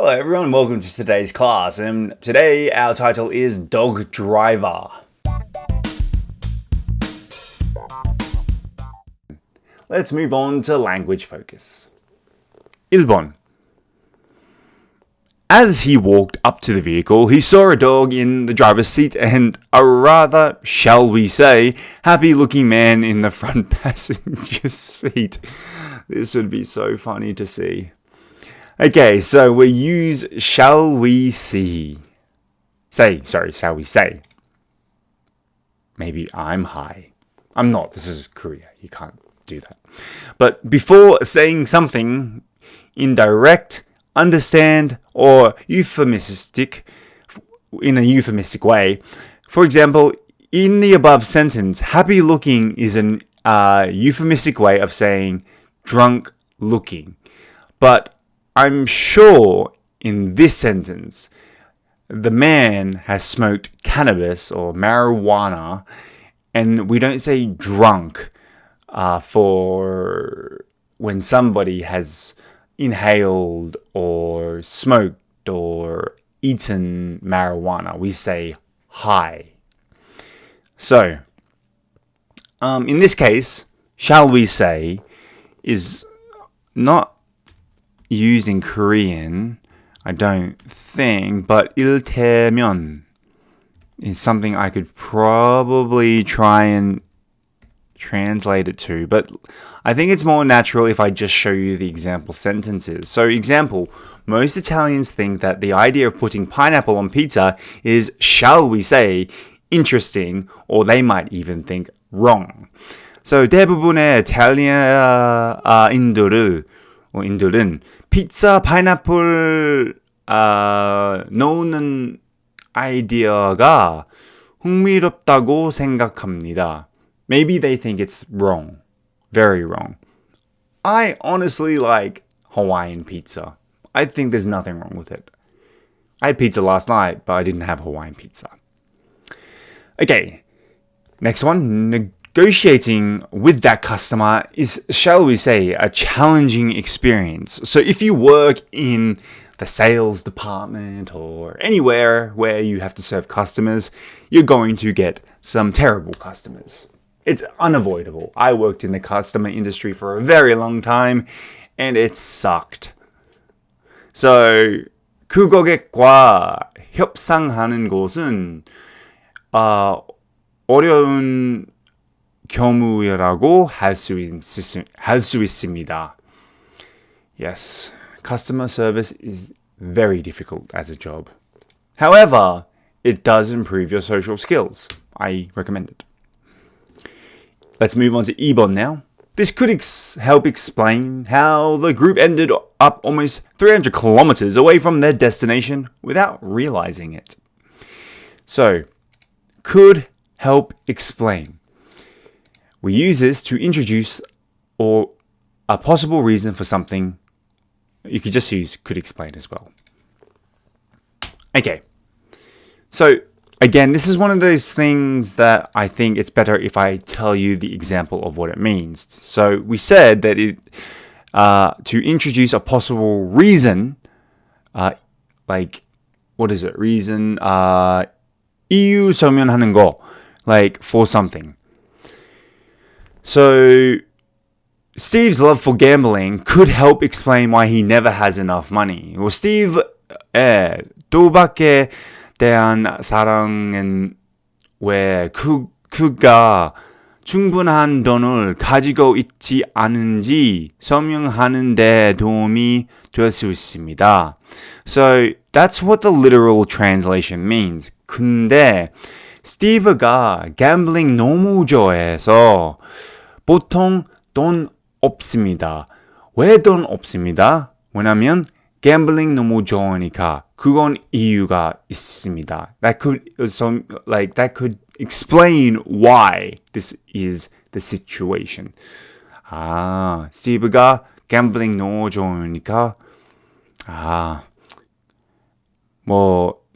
Hello everyone, welcome to today's class, and today our title is Dog Driver. Let's move on to language focus. 1번. As he walked up to the vehicle, he saw a dog in the driver's seat and a rather, shall we say, happy-looking man in the front passenger seat. This would be so funny to see. Okay, so we use shall we see. Shall we say. Maybe I'm high. I'm not. This is Korea. You can't do that. But before saying something indirect, understand, or euphemistic, in a euphemistic way. For example, in the above sentence, happy looking is an euphemistic way of saying drunk looking. But I'm sure in this sentence, the man has smoked cannabis or marijuana, and we don't say drunk for when somebody has inhaled or smoked or eaten marijuana. We say high. So, in this case, shall we say is not used in Korean, I don't think, but 일테면 is something I could probably try and translate it to, but I think it's more natural if I just show you the example sentences. So example, most Italians think that the idea of putting pineapple on pizza is, shall we say, interesting, or they might even think wrong. So 대부분의 인들은 피자 파인애플 넣는 아이디어가 흥미롭다고 생각합니다. Maybe they think it's wrong. Very wrong. I honestly like Hawaiian pizza. I think there's nothing wrong with it. I had pizza last night, but I didn't have Hawaiian pizza. Okay, next one. Negotiating with that customer is, shall we say, a challenging experience. So if you work in the sales department or anywhere where you have to serve customers, you're going to get some terrible customers. It's unavoidable. I worked in the customer industry for a very long time and it sucked. So 그 고객과 협상하는 것은 어려운 경우라고 할 수 있습니다. Yes, customer service is very difficult as a job. However, it does improve your social skills. I recommend it. Let's move on to 2번 now. This could help explain how the group ended up almost 300 kilometers away from their destination without realizing it. So, could help explain. We use this to introduce or a possible reason for something. You could just use could explain as well. Okay. So, again, this is one of those things that I think it's better if I tell you the example of what it means. So, we said that to introduce a possible reason, like, what is it? Reason, 이유 설명하는 거, like, for something. So, Steve's love for gambling could help explain why he never has enough money. Well, Steve의賭博에 대한 사랑은 왜 그가 충분한 돈을 가지고 있지 않은지 설명하는 데 도움이 될 수 있습니다. So, that's what the literal translation means. 근데 스티브가 gambling 너무 좋아해서 보통 돈 없습니다. 왜 돈 없습니다? 왜냐면 gambling 너무 좋아하니까 그건 이유가 있습니다. That could explain why this is the situation. 스티브가 gambling 너무 좋아하니까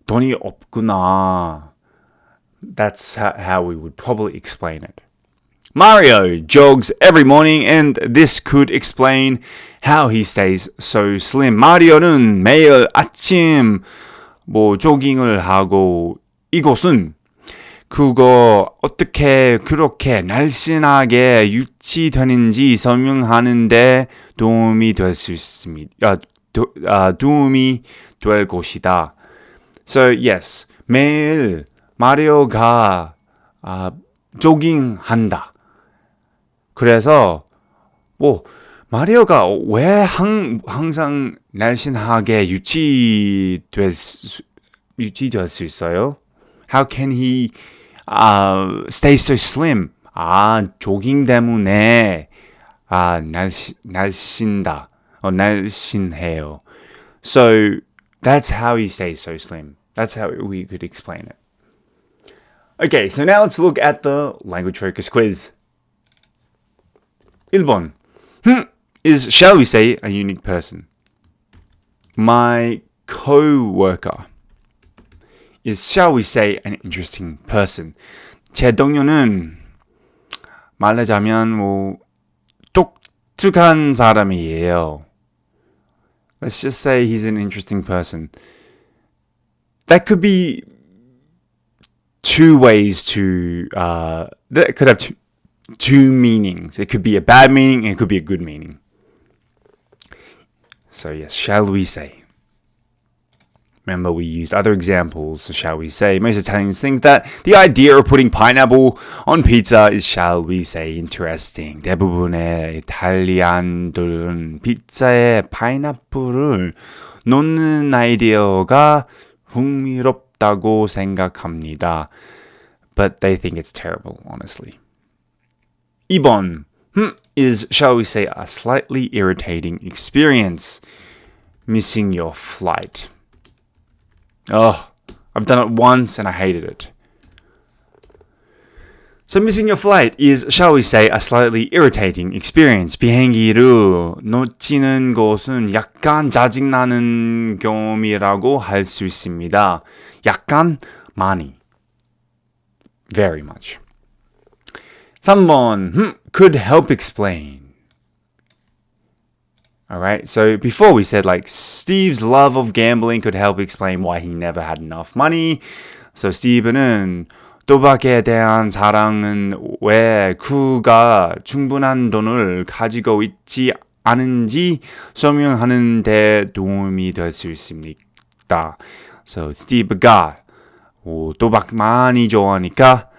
돈이 없구나. That's how we would probably explain it. Mario jogs every morning and this could explain how he stays so slim. 마리오는 매일 아침 조깅을 하고 이것은 그거 어떻게 그렇게 날씬하게 유지되는지 설명하는데 도움이 될 수 있습니다. 도움이 될 것이다. So yes, 매일 마리오가 조깅한다. 그래서 마리오가 왜 항상 날씬하게 유지될 수 있어요? How can he stay so slim? 조깅 때문에 날씬해요. So that's how he stays so slim. That's how we could explain it. Okay, so now let's look at the language focus quiz. 1번. Is, shall we say, a unique person? My co-worker is, shall we say, an interesting person. 제 동료는 말하자면 똑똑한 사람이에요. Let's just say he's an interesting person. That could be two ways to, that could have two meanings. It could be a bad meaning and it could be a good meaning. So yes, shall we say? Remember, we used other examples, so shall we say. Most Italians think that the idea of putting pineapple on pizza is, shall we say, interesting. 대부분의 이탈리안들은 피자에 파인애플을 넣는 아이디어가 흥미롭다고 생각합니다. But they think it's terrible, honestly. 2번. Is, shall we say, a slightly irritating experience. Missing your flight. Oh, I've done it once and I hated it. So missing your flight is, shall we say, a slightly irritating experience. 비행기를 놓치는 것은 약간 짜증나는 경험이라고 할 수 있습니다. 약간, 많이. Very much. 3번, could help explain. Alright, so before we said Steve's love of gambling could help explain why he never had enough money. So 스티브는 도박에 대한 사랑은 왜 그가 충분한 돈을 가지고 있지 않은지 설명하는 데 도움이 될 수 있습니다. So 스티브가 도박 많이 좋아하니까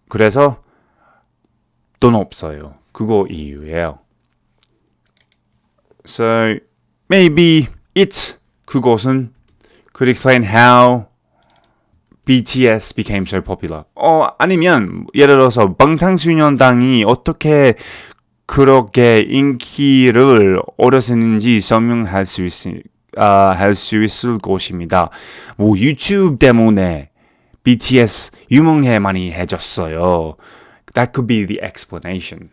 그래서 돈 없어요. 그거 이유예요. So maybe 그것은 could explain how BTS became so popular. 아니면 예를 들어서 방탄소년단이 어떻게 그렇게 인기를 얻었는지 설명할 수 있을 것입니다. 유튜브 때문에 BTS 많이 해졌어요. That could be the explanation.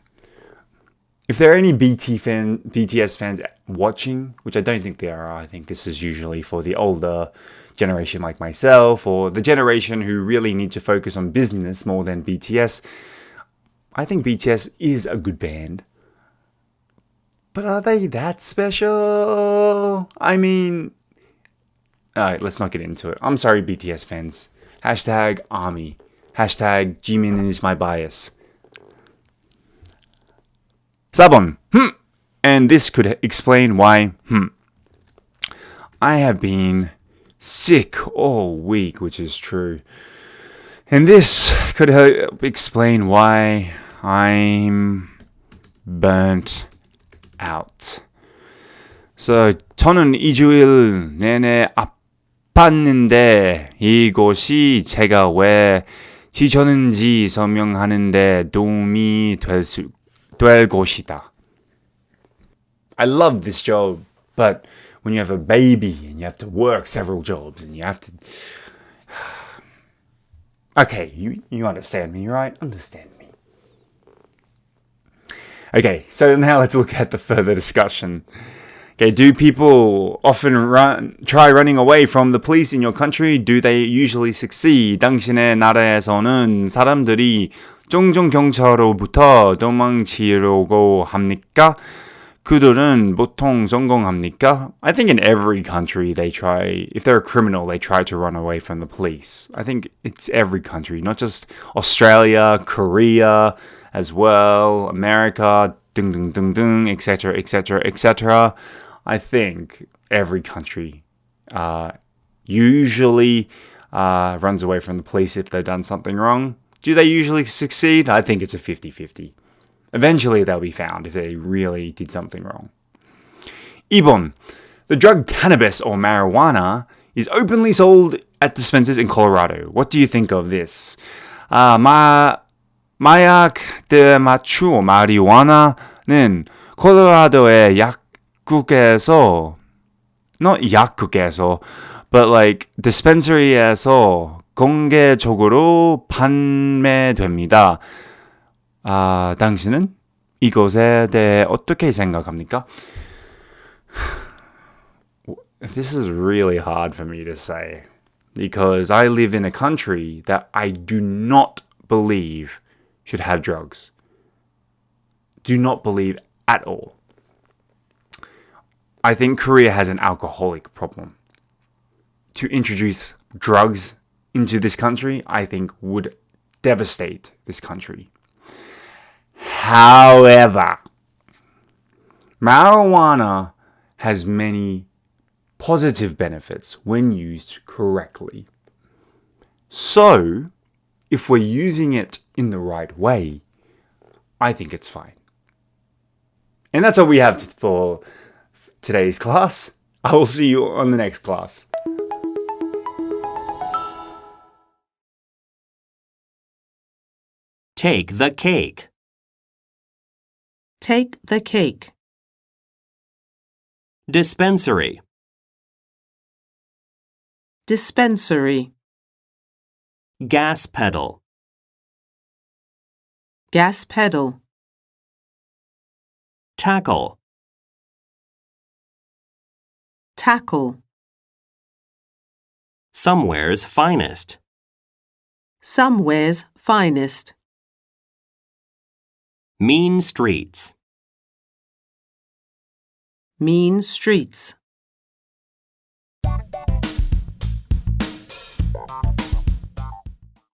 If there are any BTS fans watching, which I don't think there are, I think this is usually for the older generation like myself, or the generation who really need to focus on business more than BTS. I think BTS is a good band. But are they that special? I mean, alright, let's not get into it. I'm sorry, BTS fans. Hashtag ARMY. Hashtag Jimin is my bias. 4번. And this could explain why. I have been sick all week, which is true. And this could help explain why I'm burnt out. So, 저는 2주일 내내 아팠는데 이것이 제가 왜 지쳤는지 설명하는데 도움이 될 것이다. I love this job, but when you have a baby and you have to work several jobs and you have to... Okay, you understand me, right? Understand me. Okay, so now let's look at the further discussion. Okay, do people often try running away from the police in your country? Do they usually succeed? 당신의 나라에서는 사람들이 종종 경찰로부터 도망치려고 합니까? 그들은 보통 성공합니까? I think in every country they try, if they're a criminal, they try to run away from the police. I think it's every country, not just Australia, Korea as well, America, 등등등등, etc., etc., etc. I think every country usually runs away from the police if they've done something wrong. Do they usually succeed? I think it's a 50-50. Eventually they'll be found if they really did something wrong. 2번. The drug cannabis or marijuana is openly sold at dispensers in Colorado. What do you think of this? 마약 대마초 마리화나는 콜로라도의 약국에서 not 약국에서 but like dispensary에서 공개적으로 판매됩니다. 당신은 이것에 대해 어떻게 생각합니까? This is really hard for me to say because I live in a country that I do not believe should have drugs. Do not believe at all. I think Korea has an alcoholic problem. To introduce drugs into this country, I think would devastate this country. However, marijuana has many positive benefits when used correctly. So, if we're using it in the right way, I think it's fine. And that's all we have for today's class. I will see you on the next class. Take the cake. Take the cake. Dispensary. Dispensary. Gas pedal. Gas pedal. Tackle. Tackle. Somewhere's finest. Somewhere's finest. Mean streets. Mean streets.